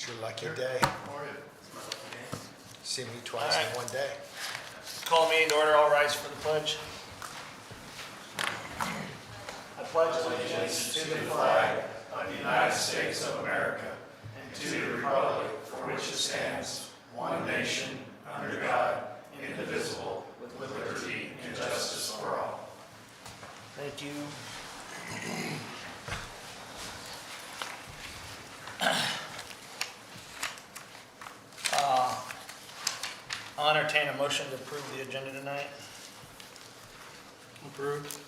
It's your lucky day. See me twice in one day. Call meeting to order. All rise for the pledge. I pledge allegiance to the flag of the United States of America and to the republic for which it stands, one nation, under God, indivisible, with liberty and justice for all. Thank you. I'll entertain a motion to approve the agenda tonight. Approved.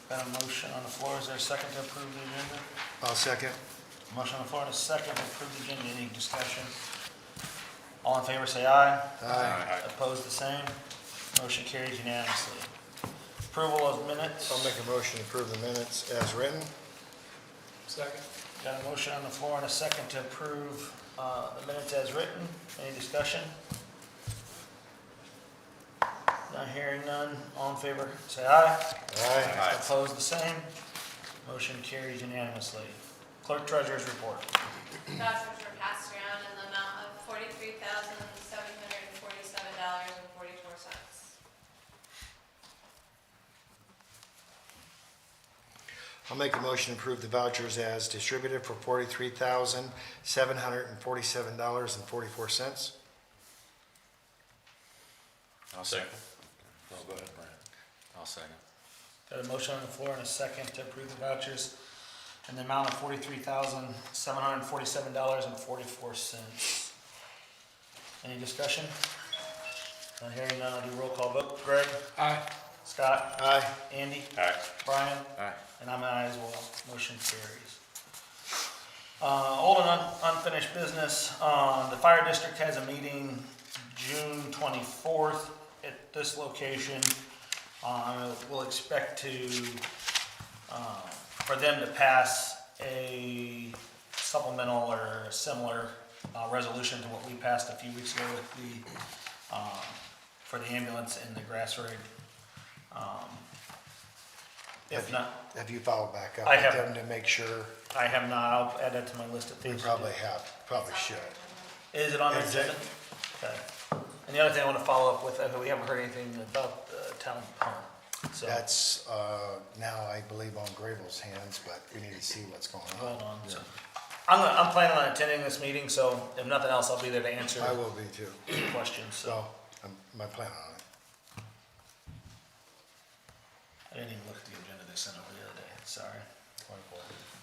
Got a motion on the floor. Is there a second to approve the agenda? I'll second. Motion on the floor and a second to approve the agenda. Any discussion? All in favor say aye. Aye. Opposed the same. Motion carries unanimously. Approval of minutes. I'll make a motion to approve the minutes as written. Second. Got a motion on the floor and a second to approve the minutes as written. Any discussion? Not hearing none. All in favor say aye. Aye. Opposed the same. Motion carries unanimously. Clerk Treasurer's report. Vouchers were passed around in the amount of $43,747.44. I'll make a motion to approve the vouchers as distributed for $43,747.44. I'll second. Oh, go ahead, Brian. I'll second. Got a motion on the floor and a second to approve the vouchers in the amount of $43,747.44. Any discussion? Not hearing none. I'll do roll call vote. Greg? Aye. Scott? Aye. Andy? Aye. Brian? Aye. And I'm an aye as well. Motion carries. Old and unfinished business. The fire district has a meeting June 24th at this location. We'll expect for them to pass a supplemental or a similar resolution to what we passed a few weeks ago with the for the ambulance and the grass rig. If not, Have you followed back up I with have. them to make sure? I have not. I'll add that to my list of We things. probably have, probably should. Is it on the Is it? agenda? Okay. And the other thing I want to follow up with, we haven't heard anything about the town pump. So That's now, I believe, on Grable's hands, but we need to see what's going on. hold on. So I'm planning on attending this meeting, so if nothing else, I'll be there to answer I will be too. questions. So So, my plan on it. I didn't even look at the agenda they sent over the other day. Sorry.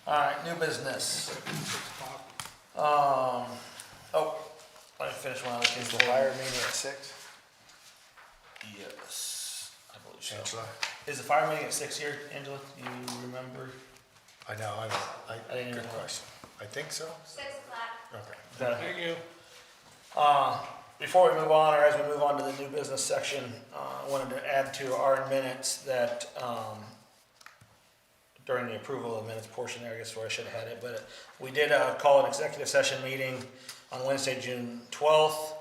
All right, new business. Let me finish one other thing. Is the fire meeting at 6? Yes, I believe so. Angela? Is the fire meeting at 6 here, Angela? You remember? I know, I didn't good know. question. I think so. 6 o'clock. Okay. Thank you. Before we move on, or as we move on to the new business section, I wanted to add to our minutes that during the approval of the minutes portion there, I guess where I should have had it, but we did call an executive session meeting on Wednesday, June 12th.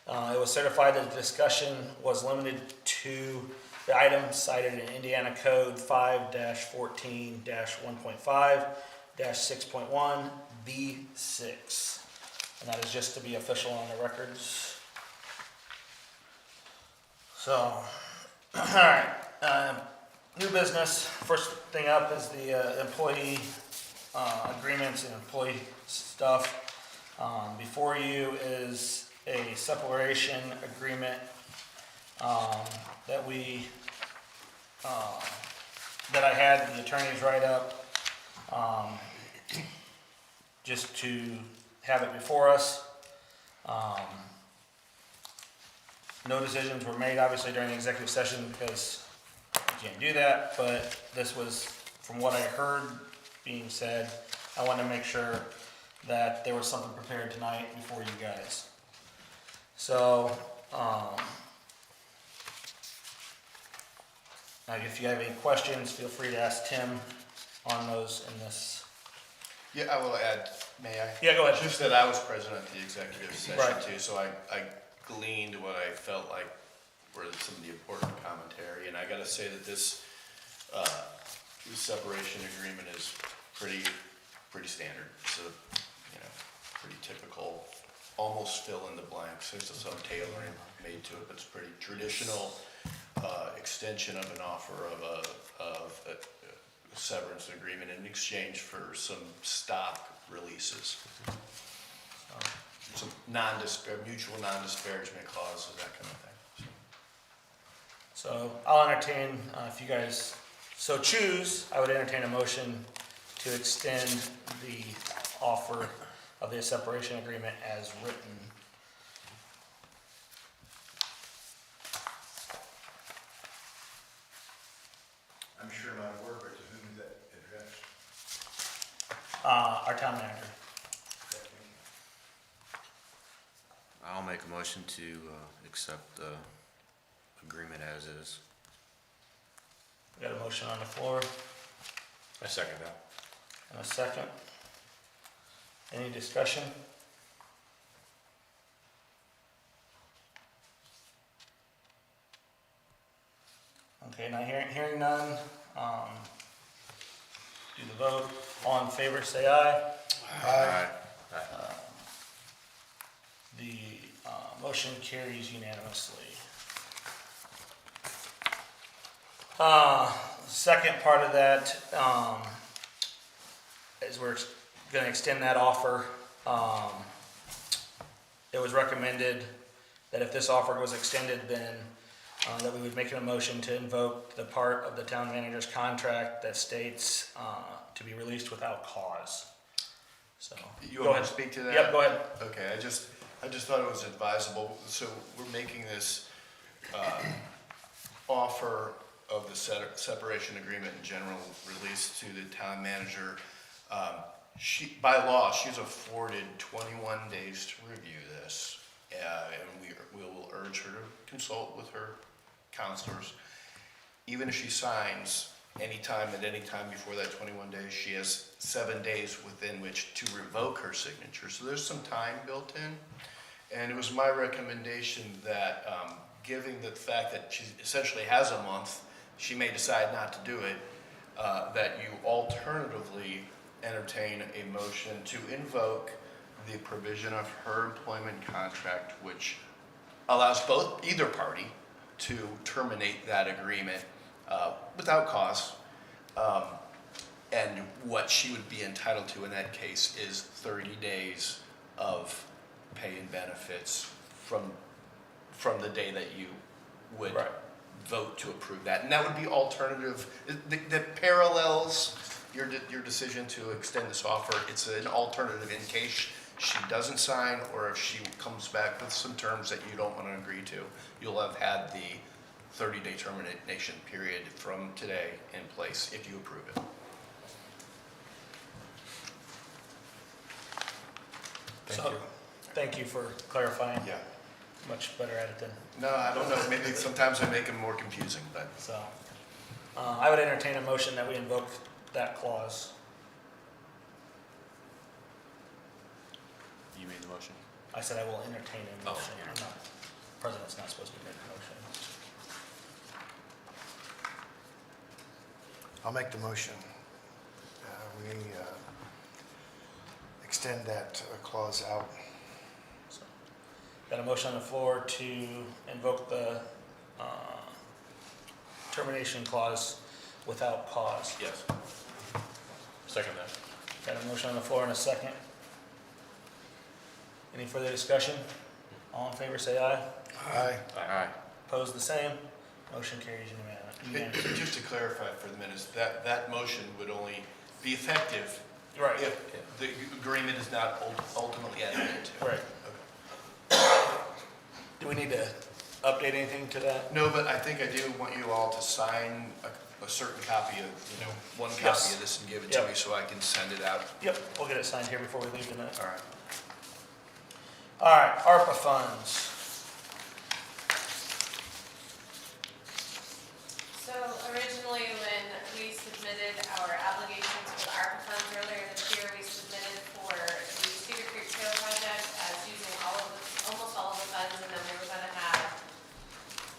It was certified that the discussion was limited to the items cited in Indiana Code 5-14-1.5-6.1 B6. And that is just to be official on the records. So, all right, new business. First thing up is the employee agreements and employee stuff. Before you is a separation agreement that that I had the attorneys write up just to have it before us. No decisions were made, obviously, during the executive session because you can't do that, but this was, from what I heard being said, I wanted to make sure that there was something prepared tonight before you guys. So, if you have any questions, feel free to ask Tim on those in this. Yeah, I will add, may I? Yeah, go ahead. Just that I was present at the executive session Right. too, so I gleaned what I felt like were some of the important commentary, and I gotta say that this separation agreement is pretty standard. It's a pretty typical, almost fill in the blanks. There's some tailoring made to it, but it's pretty traditional extension of an offer of a severance agreement in exchange for some stock releases. Some mutual non-disparagement clauses, that kind of thing. So I'll entertain, if you guys so choose, I would entertain a motion to extend the offer of the separation agreement as written. I'm sure not a word, but to whom is that addressed? Our town manager. I'll make a motion to accept the agreement as is. We got a motion on the floor I second that. and a second. Any discussion? Okay, now hearing none, do the vote. All in favor, say aye. Aye. The motion carries unanimously. Second part of that is we're going to extend that offer. It was recommended that if this offer was extended, then that we would make a motion to invoke the part of the town manager's contract that states to be released without cause. So You go want ahead. me to speak to that? Yep, go ahead. Okay, I just thought it was advisable, so we're making this offer of the separation agreement in general release to the town manager. By law, she's afforded 21 days to review this, and we will urge her to consult with her counselors. Even if she signs at any time before that 21 days, she has 7 days within which to revoke her signature. So there's some time built in. And it was my recommendation that, given the fact that she essentially has a month, she may decide not to do it, that you alternatively entertain a motion to invoke the provision of her employment contract, which allows either party to terminate that agreement without cause. And what she would be entitled to in that case is 30 days of pay and benefits from the day that you would Right. vote to approve that. And that would be alternative, that parallels your decision to extend this offer. It's an alternative in case she doesn't sign, or if she comes back with some terms that you don't want to agree to. You'll have had the 30-day termination period from today in place if you approve it. Thank you for clarifying. Yeah. Much better at it than. No, I don't know. Maybe sometimes I make them more confusing, but So, I would entertain a motion that we invoke that clause. You made the motion? I said I will entertain a Oh, motion. yeah. I'm not, president's not supposed to make a motion. I'll make the motion. We extend that clause out. So, got a motion on the floor to invoke the termination clause without cause. yes. Second that. Got a motion on the floor and a second. Any further discussion? All in favor, say aye. Aye. Aye. Opposed, the same. Motion carries unanimously. Just to clarify for the minutes, that motion would only be effective Right, if the agreement is not ultimately entered into. right. Do we need to update anything to that? No, but I think I do want you all to sign a certain copy of, one copy Yes. of this and give it to Yep. me so I can send it out. Yep, we'll get it signed here before we leave tonight. All right. All right, ARPA funds. So originally, when we submitted our applications for the ARPA funds earlier this year, we submitted for the Cedar Creek Trail project as using almost all of the funds, and then we were gonna have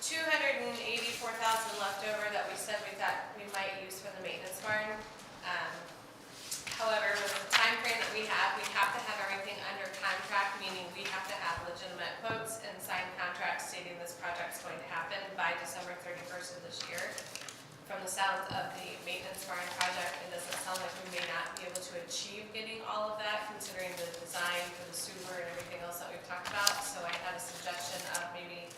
284,000 left over that we said we thought we might use for the maintenance barn. However, with the time frame that we have to have talked about, so I had a suggestion of maybe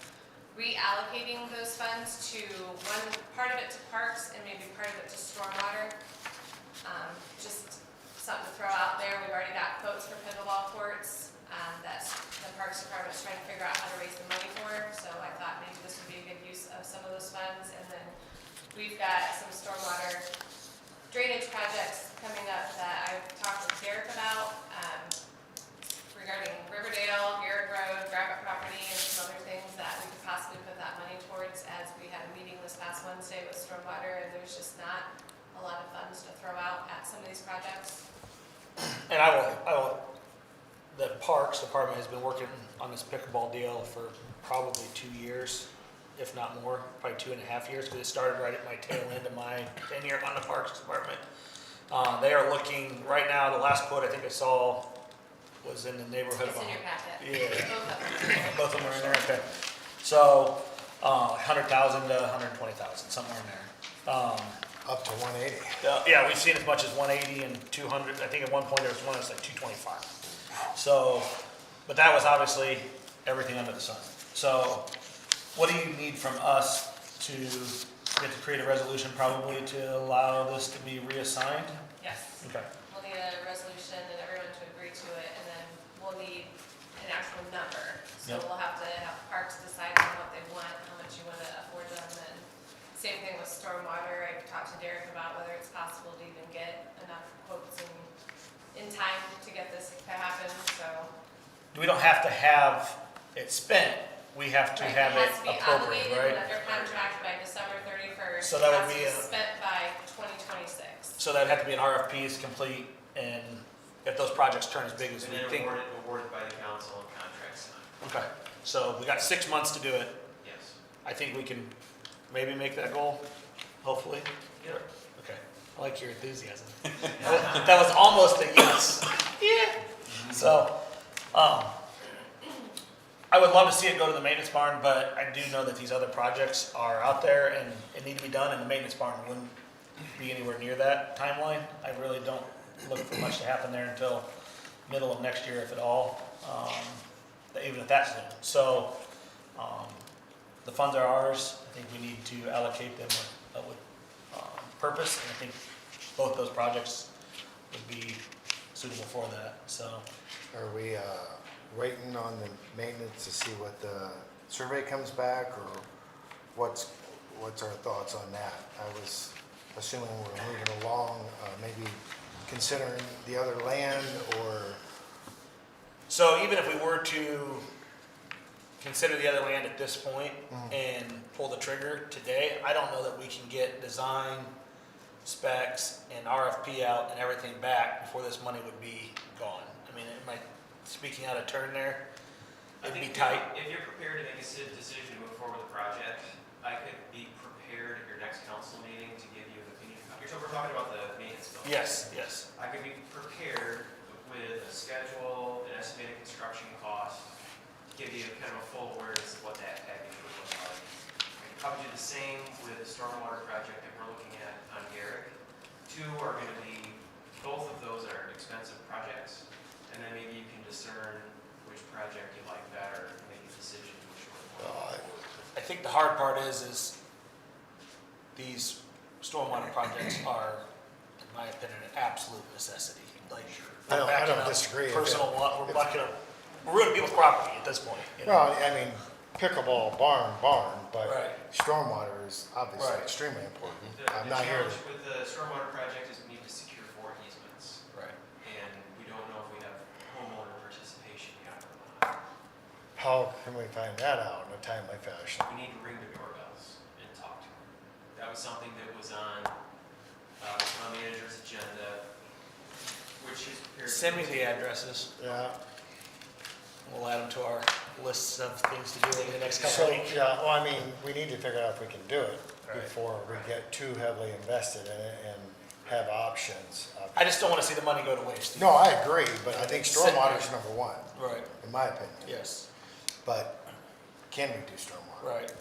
reallocating those funds to one part of it to parks and maybe part of it to stormwater. Just something to throw out there. We've already got quotes for pickleball courts that the Parks Department's trying to figure out how to raise the money for. So I thought maybe this would be a good use of some of those funds. And then we've got some stormwater drainage projects coming up that I've talked with Derek about regarding Riverdale, Garrett Road, Grab property, and some other things that we could possibly put that money towards, as we had a meeting this past Wednesday with stormwater, and there's just not a lot of funds to throw out at some of these projects. And the Parks Department has been working on this pickleball deal for probably 2 years, if not more, probably 2.5 years, because it started right at my tail end of my tenure on the Parks Department. They are looking, right now, the last quote I think I saw was in the neighborhood of. It's in your packet. Yeah. Both of them. Both of them are in there, okay. So, 100,000 to 120,000, somewhere in there. Up to 180. Yeah, we've seen as much as 180 and 200. I think at one point there was one that was like 225. So, but that was obviously everything under the sun. So, what do you need from us to get to create a resolution probably to allow this to be reassigned? Yes. Okay. We'll need a resolution and everyone to agree to it, and then we'll need an actual number. So Yep. we'll have to have parks decide on what they want, how much you want to afford them, and same thing with stormwater. I talked to Derek about whether it's possible to even get enough quotes in time to get this to happen, so. We don't have to have it spent. We have to Right, have it has to be appropriate, obligated right? and under contract by December 31st. So that would It has to be a- spent by 2026. So that'd have to be an RFP is complete, and if those projects turn as big as And we then think. awarded by the council and contract signed. Okay, so we got 6 months to do it. Yes. I think we can maybe make that goal, hopefully. Yep. Okay, I like your enthusiasm. That was almost a yes. Yeah. So, I would love to see it go to the maintenance barn, but I do know that these other projects are out there and need to be done, and the maintenance barn wouldn't be anywhere near that timeline. I really don't look for much to happen there until middle of next year, if at all, even if that's soon. So, the funds are ours. I think we need to allocate them with purpose, and I think both those projects would be suitable for that, so. Are we waiting on the maintenance to see what the survey comes back, or what's our thoughts on that? I was assuming we're moving along, maybe considering the other land, or, So even if we were to consider the other land at this point and pull the trigger today, I don't know that we can get design specs and RFP out and everything back before this money would be gone. I mean, am I speaking out of turn there? It'd be tight. If you're prepared to make a decision to move forward with the project, I could be prepared at your next council meeting to give you an opinion. We're talking about the maintenance bill. Yes, yes. I could be prepared with a schedule, an estimated construction cost, give you kind of a full awareness of what that package would look like. I can probably do the same with the stormwater project that we're looking at on Garrick. Two are going to be, both of those are expensive projects, and then maybe you can discern which project you like better and make a decision which one. I think the hard part is these stormwater projects are, in my opinion, an absolute necessity. Like, I don't backing up disagree. Personal one, we're ruining people's property at this point. You know? well, I mean, pickleball, barn, but Right. stormwater is obviously Right. extremely important. The I'm not here challenge to, with the stormwater project is we need to secure 4 easements, Right. and we don't know if we have homeowner participation yet or not. how can we find that out in a timely fashion? We need to ring the doorbells and talk to them. That was something that was on town manager's agenda, which is prepared. Send me the addresses. Yeah, We'll add them to our lists of things to do over the next so, couple of weeks. yeah, well, I mean, we need to figure out if we can do it Right. before we get too heavily invested in it and have options. I just don't want to see the money go to waste. No, I agree, but I think Sit there. stormwater is number one, Right, in my opinion. yes, But can we do stormwater? right.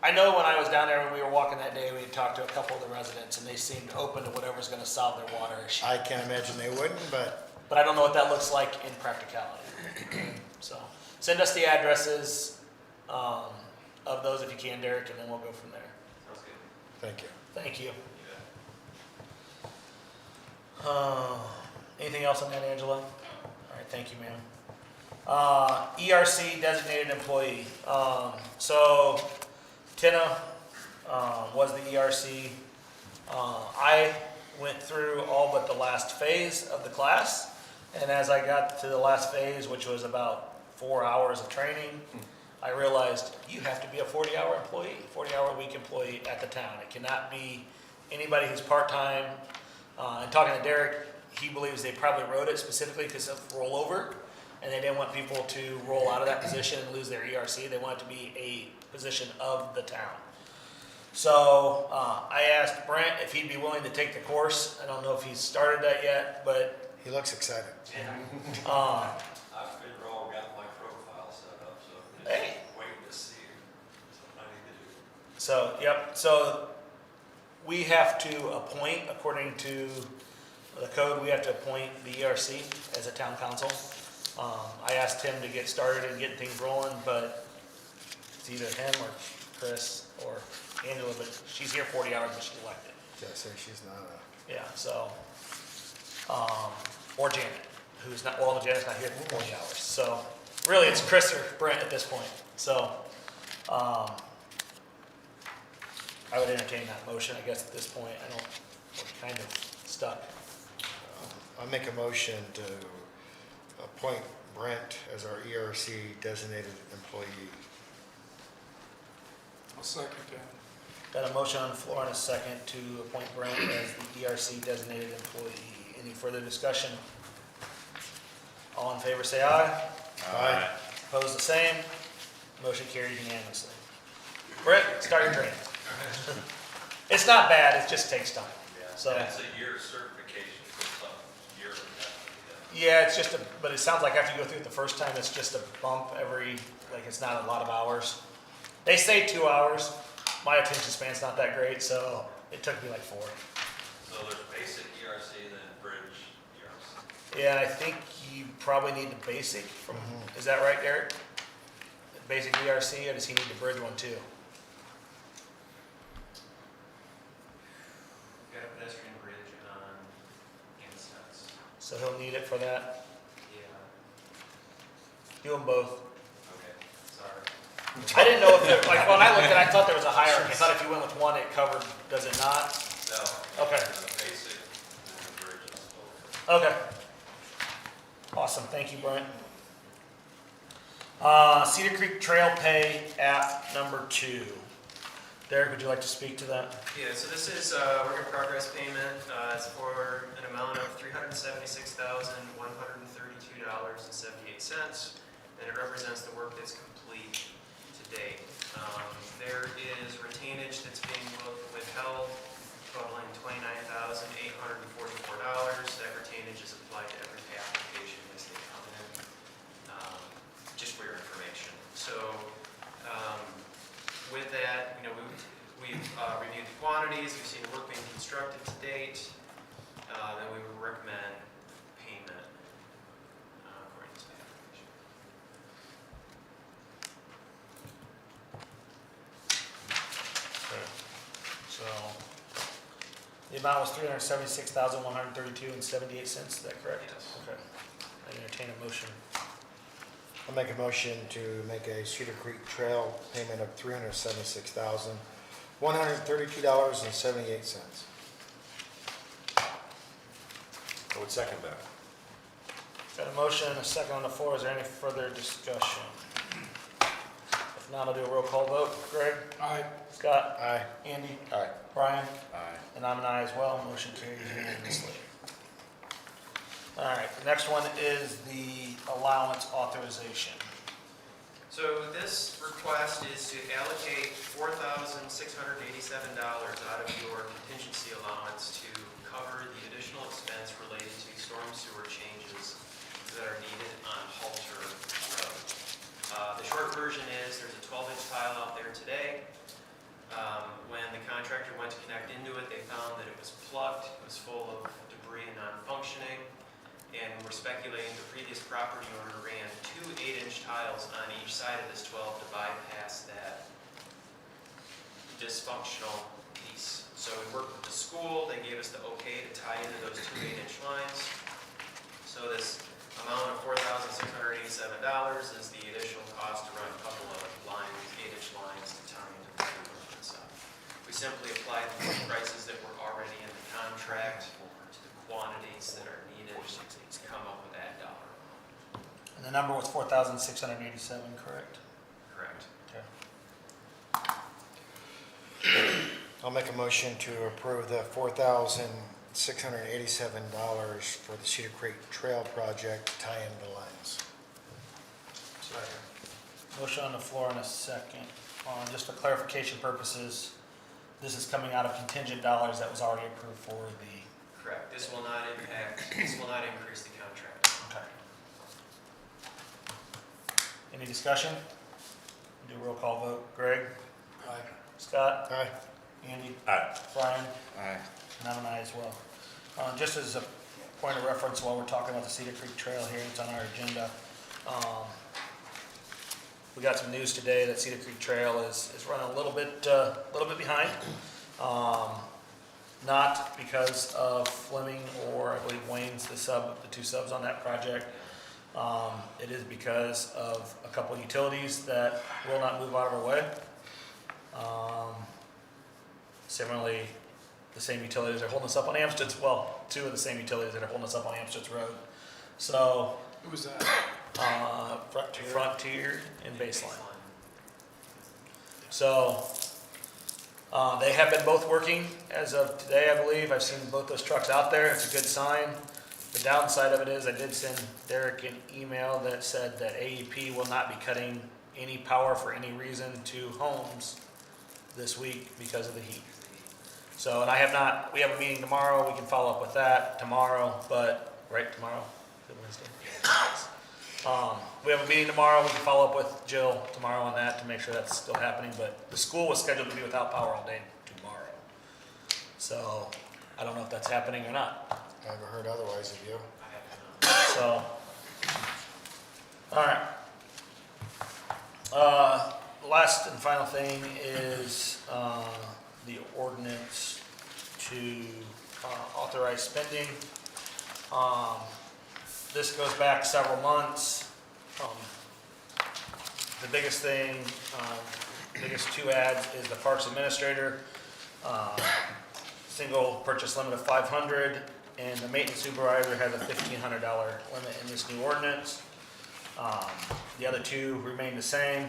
I know when I was down there, when we were walking that day, we had talked to a couple of the residents, and they seemed open to whatever's gonna solve their water issue. I can't imagine they wouldn't, but but I don't know what that looks like in practicality. So send us the addresses of those if you can, Derek, and then we'll go from there. Sounds good. Thank you. Thank you. You bet. Anything else on that, Angela? All right, thank you, ma'am. ERC designated employee. So Tina was the ERC. I went through all but the last phase of the class, and as I got to the last phase, which was about 4 hours of training, I realized you have to be a 40-hour employee, 40-hour-a-week employee at the town. It cannot be anybody who's part-time. And talking to Derek, he believes they probably wrote it specifically because of rollover, and they didn't want people to roll out of that position and lose their ERC. They want it to be a position of the town. So I asked Brent if he'd be willing to take the course. I don't know if he's started that yet, but He looks excited. I've been all got my profile set up, so I'm just Hey. waiting to see something I need to do. so, yep. So we have to appoint, according to the code, we have to appoint the ERC as a town council. I asked him to get started and get things rolling, but it's either him or Chris or Angela, but she's here 40 hours, but she's elected. Did I say she's not a, Yeah, so, or Janet, who's not, well, Janet's not here for 40 hours. So really, it's Chris or Brent at this point. So, I would entertain that motion, I guess, at this point. We're kind of stuck. I'll make a motion to appoint Brent as our ERC designated employee. I'll second that. Got a motion on the floor and a second to appoint Brent as the ERC designated employee. Any further discussion? All in favor, say aye. Aye. Opposed, the same. Motion carried unanimously. Brett, start your training. It's not bad, it just takes time. So, That's a year certification for some year and a half. yeah, it's just but it sounds like after you go through it the first time, it's just a bump like it's not a lot of hours. They say 2 hours. My attention span's not that great, so it took me like 4. So there's basic ERC, then bridge ERC. Yeah, I think you probably need the basic from, is that right, Derek? Basic ERC, or does he need the bridge one too? Got a pedestrian bridge on Gansets. So he'll need it for that. Yeah, Do them both. okay, sorry. I didn't know if there, like, when I looked at it, I thought there was a hierarchy. I thought if you went with one, it covered, does it not? No. Okay. There's a basic and then a bridge is over. Okay. Awesome, thank you, Brent. Cedar Creek Trail Pay app number 2. Derek, would you like to speak to that? Yeah, so this is a work in progress payment. It's for an amount of $376,132.78, and it represents the work that's complete to date. There is retainage that's being withheld totaling $29,844. That retainage is applied to every pay application as they come in, just for your information. So with that, we've reviewed the quantities, we've seen the work being constructed to date, then we would recommend payment according to the application. So, the amount was $376,132.78, is that correct? Yes. Okay. I entertain a motion. I'll make a motion to make a Cedar Creek Trail payment of $376,132.78. I would second that. Got a motion and a second on the floor. Is there any further discussion? If not, I'll do a roll call vote. Greg? Aye. Scott? Aye. Andy? Aye. Brian? Aye. And I'm an aye as well. Motion carries unanimously. All right, the next one is the allowance authorization. So this request is to allocate $4,687 out of your contingency allowance to cover the additional expense related to storm sewer changes that are needed on Halter Road. The short version is there's a 12-inch tile out there today. When the contractor went to connect into it, they found that it was plugged, it was full of debris and non-functioning. and we're speculating the previous property owner ran 2 8-inch tiles on each side of this 12 to bypass that dysfunctional piece. So we worked with the school, they gave us the okay to tie into those 2 8-inch lines. So this amount of $4,687 is the additional cost to run a couple of lines, 8-inch lines to tie into the roof and stuff. We simply applied the prices that were already in the contract to the quantities that are needed to come up with that dollar amount. And the number was 4,687, correct? Correct. Okay. I'll make a motion to approve the $4,687 for the Cedar Creek Trail project to tie in the lines. Motion on the floor in a second. Just for clarification purposes, this is coming out of contingent dollars that was already approved for the. Correct. This will not increase the contract. Okay. Any discussion? Do a roll call vote. Greg? Aye. Scott? Aye. Andy? Aye. Brian? Aye. And I'm an aye as well. Just as a point of reference, while we're talking about the Cedar Creek Trail here, it's on our agenda. We got some news today that Cedar Creek Trail is running a little bit behind. Not because of Fleming or I believe Wayne's the two subs on that project. It is because of a couple of utilities that will not move out of our way. Similarly, the same utilities are holding us up on Amsterd's, well, 2 of the same utilities that are holding us up on Amsterd's Road. So, Who was that? Frontier and Baseline. So, they have been both working as of today, I believe. I've seen both those trucks out there. It's a good sign. The downside of it is I did send Derek an email that said that AEP will not be cutting any power for any reason to homes this week because of the heat. So, and we have a meeting tomorrow. We can follow up with that tomorrow, but, right, tomorrow? Is it Wednesday? We have a meeting tomorrow. We can follow up with Jill tomorrow on that to make sure that's still happening, but the school was scheduled to be without power all day tomorrow. So, I don't know if that's happening or not. I haven't heard otherwise of you. So, all right. Last and final thing is the ordinance to authorize spending. This goes back several months. The biggest thing, biggest 2 ads is the Parks Administrator, single purchase limit of 500, and the Maintenance Supervisor has a $1,500 limit in this new ordinance. The other 2 remain the same.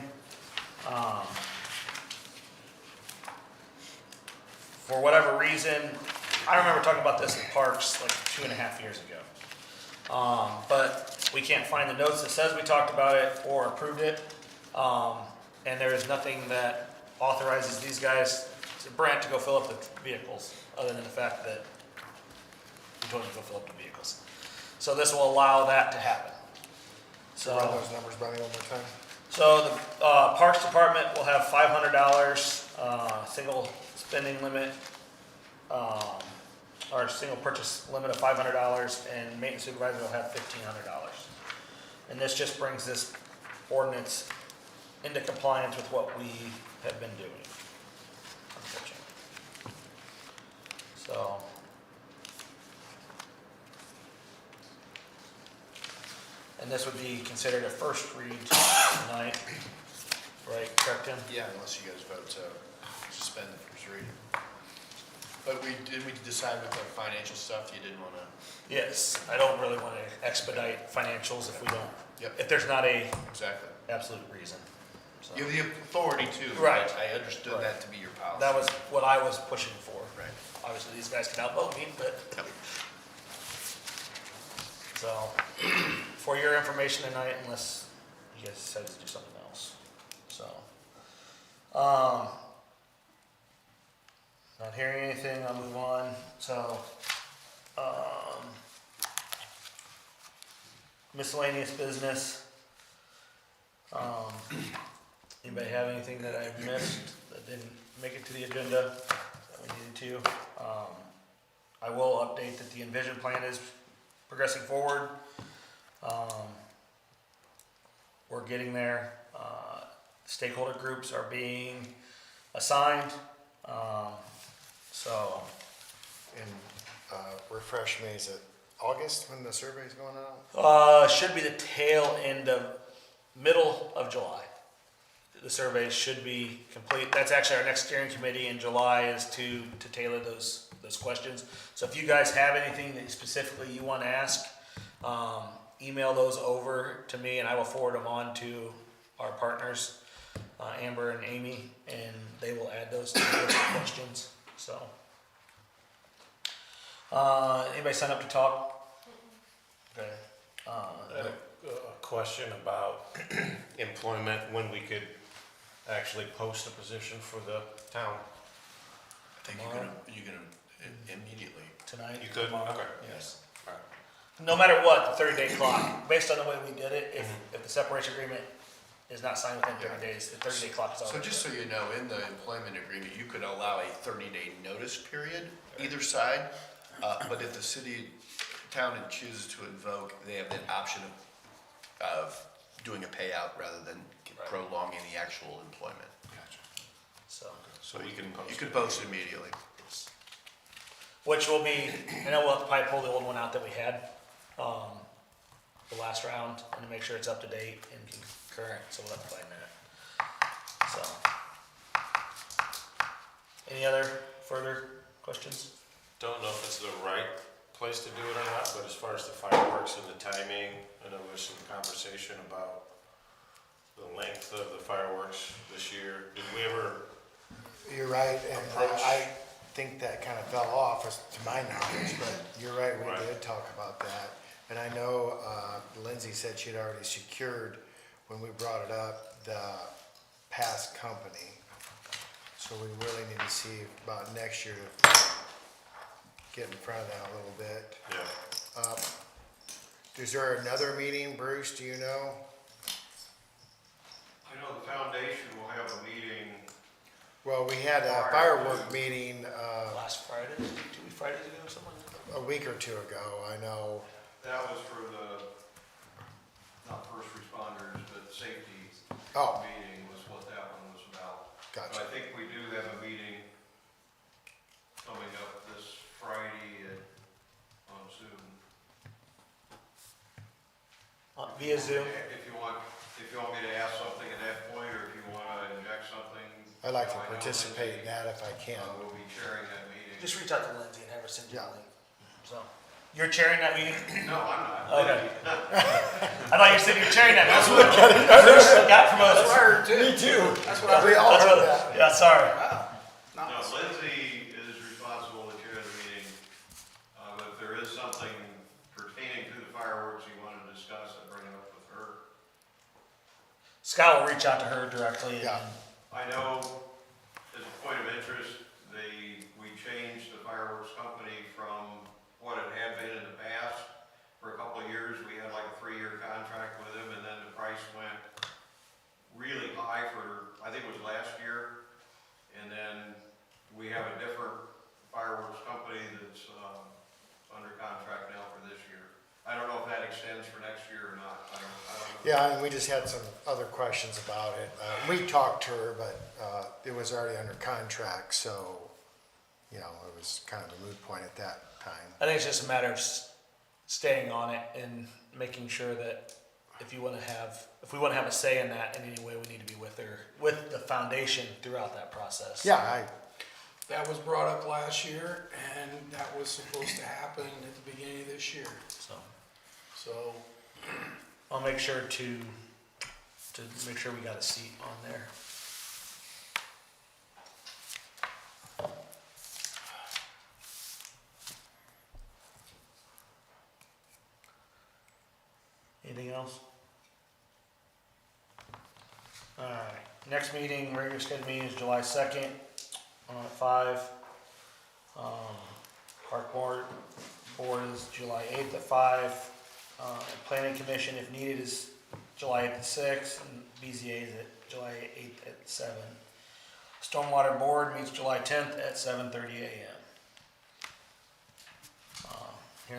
For whatever reason, I remember talking about this in Parks like 2.5 years ago. But we can't find the notes that says we talked about it or approved it. And there is nothing that authorizes these guys, Brent, to go fill up the vehicles, other than the fact that we told him to go fill up the vehicles. So this will allow that to happen. So run those numbers by me one more time. So the Parks Department will have $500 single spending limit, or single purchase limit of $500, and Maintenance Supervisor will have $1,500. And this just brings this ordinance into compliance with what we have been doing, unfortunately. So, and this would be considered a first read tonight, right, correct, Tim? Yeah, unless you guys vote to suspend the first reading. But we decide with the financial stuff, you didn't want to? Yes, I don't really want to expedite financials if we don't, Yep. if there's not a Exactly. absolute reason. So, You have the authority to. Right. I understood that to be your policy. that was what I was pushing for. Right. Obviously, these guys can outvote me, but. So, for your information tonight, unless you guys decide to do something else. So, not hearing anything, I'll move on. So, miscellaneous business. Anybody have anything that I missed that didn't make it to the agenda that we needed to? I will update that the Envision plan is progressing forward. We're getting there. Stakeholder groups are being assigned. So, And refresh me, is it August when the survey's going out? should be the tail end of middle of July. The survey should be complete. That's actually our next steering committee in July, is to tailor those questions. So if you guys have anything that specifically you want to ask, email those over to me and I will forward them on to our partners, Amber and Amy, and they will add those to the list of questions. So, anybody sign up to talk? Okay. I had a question about employment, when we could actually post a position for the town. I think you're gonna immediately. Tonight. You could? tomorrow, Okay. Yes. All right. No matter what, the 30-day clock, based on the way we did it, if the separation agreement is not signed within 30 days, the 30-day clock is So already. just so you know, in the employment agreement, you could allow a 30-day notice period, either side. But if the town chooses to invoke, they have the option of doing a payout rather than prolonging the actual employment. Gotcha. So, So we can post. You could post immediately. which will be, I know we'll have to probably pull the old one out that we had, the last round, and to make sure it's up to date and concurrent, so we'll have to find that. So. Any other further questions? Don't know if it's the right place to do it or not, but as far as the fireworks and the timing, I know there's some conversation about the length of the fireworks this year. Did we ever, You're right, and Approach. I think that kind of fell off, as to my knowledge, but you're right, we Right. did talk about that. And I know Lindsay said she'd already secured, when we brought it up, the past company. So we really need to see about next year to get in front of that a little bit. yeah, Is there another meeting, Bruce, do you know? I know the foundation will have a meeting. Well, we had a firework meeting Last Friday, 2 Fridays ago or something like that? a week or two ago, I know. That was for the, not first responders, but safety Oh, meeting was what that one was about. gotcha. But I think we do have a meeting coming up this Friday on Zoom. Via Zoom? If you want me to ask something at that point, or if you want to inject something. I'd like to I know participate in Lindsay, that if I can. We'll be chairing that meeting. Just reach out to Lindsay and have her send you Yeah. a link. So, you're chairing that meeting? No, I'm not. Okay. I thought you said you were chairing that. That's what Bruce got promoted. Me too. We all That's heard what- that. Yeah, sorry. No, Lindsay is responsible to chair the meeting, but if there is something pertaining to the fireworks you want to discuss, I'd bring it up with her. Scott will reach out to her directly. Yeah. And I know, as a point of interest, we changed the fireworks company from what it had been in the past. For a couple of years, we had like a 3-year contract with them, and then the price went really high for, I think it was last year. And then we have a different fireworks company that's under contract now for this year. I don't know if that extends for next year or not. I don't know. Yeah, and we just had some other questions about it. We talked to her, but it was already under contract, so, you know, it was kind of a moot point at that time. I think it's just a matter of staying on it and making sure that if we want to have a say in that in any way, we need to be with the foundation throughout that process. Yeah, That was brought up last year, and that was supposed to happen at the beginning of this year. So, I'll make sure to make sure we got a seat on there. Anything else? Alright, next meeting, regular scheduled meeting is July 2nd, at 5. Park board is July 8th at 5. Planning commission, if needed, is July 8th at 6, and BZA is at July 8th at 7. Stormwater board meets July 10th at 7:30 a.m.